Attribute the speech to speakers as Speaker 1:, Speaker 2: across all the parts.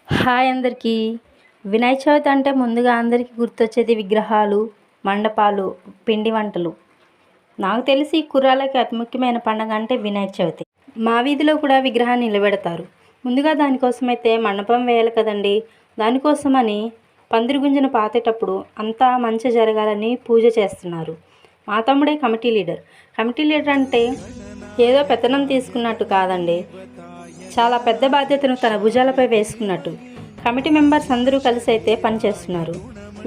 Speaker 1: Hi అందరికీ. వినాయక చవితి అంటే ముందుగా అందరికీ గుర్తొచ్చేది విగ్రహాలు, మండపాలు, పిండి వంటలు. నాకు తెలిసి కుర్రాళ్ళకి అతి ముఖ్యమైన పండగ అంటే వినాయక చవితి. మా వీధిలో కూడా విగ్రహాన్ని నిలబెడతారు. ముందుగా దానికోసమైతే మండపం వేయాలి కదండి. దానికోసమని పందిరి గుంజను పాతేటప్పుడు అంతా మంచి జరగాలని పూజ చేస్తున్నారు. మా తమ్ముడే కమిటీ లీడర్. కమిటీ లీడర్ అంటే ఏదో పెత్తనం తీసుకున్నట్టు కాదండి, చాలా పెద్ద బాధ్యతను తన భుజాలపై వేసుకున్నట్టు. కమిటీ మెంబర్స్ అందరూ కలిసి అయితే పనిచేస్తున్నారు.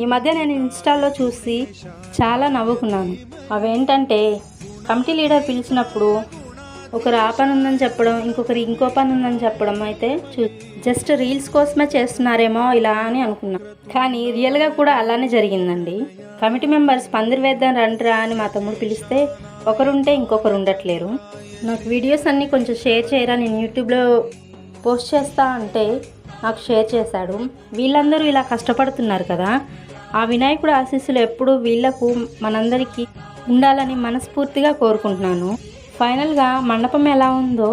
Speaker 1: ఈ మధ్య నేను ఇన్స్టాల్లో చూసి చాలా నవ్వుకున్నాను. అవేంటంటే కమిటీ లీడర్ పిలిచినప్పుడు ఒకరు ఆ పని ఉందని చెప్పడం, ఇంకొకరు ఇంకో పని ఉందని చెప్పడం అయితే జస్ట్ రీల్స్ కోసమే చేస్తున్నారేమో ఇలా అని అనుకున్నాను. కానీ రియల్గా కూడా అలానే జరిగిందండి. కమిటీ మెంబర్స్ పందిరి వేద్దాం రండిరా అని మా తమ్ముడు పిలిస్తే ఒకరుంటే ఇంకొకరు ఉండట్లేరు. నాకు వీడియోస్ అన్నీ కొంచెం షేర్ చేయరా, నేను యూట్యూబ్లో పోస్ట్ చేస్తా అంటే నాకు షేర్ చేశాడు. వీళ్ళందరూ ఇలా కష్టపడుతున్నారు కదా, ఆ వినాయకుడు ఆశీస్సులు ఎప్పుడు వీళ్లకు మనందరికీ ఉండాలని మనస్ఫూర్తిగా కోరుకుంటున్నాను. ఫైనల్గా మండపం ఎలా ఉందో,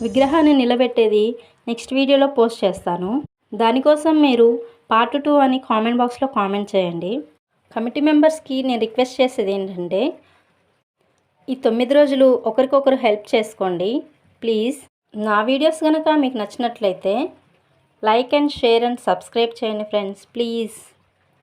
Speaker 1: విగ్రహాన్ని నిలబెట్టేది నెక్స్ట్ వీడియోలో పోస్ట్ చేస్తాను. దానికోసం మీరు పార్ట్ 2 అని కామెంట్ బాక్స్లో కామెంట్ చేయండి. కమిటీ మెంబర్స్కి నేను రిక్వెస్ట్ చేసేది ఏంటంటే, ఈ 9 రోజులు ఒకరికొకరు హెల్ప్ చేసుకోండి ప్లీజ్. నా వీడియోస్ కనుక మీకు నచ్చినట్లయితే like and share and subscribe చేయండి ఫ్రెండ్స్ ప్లీజ్.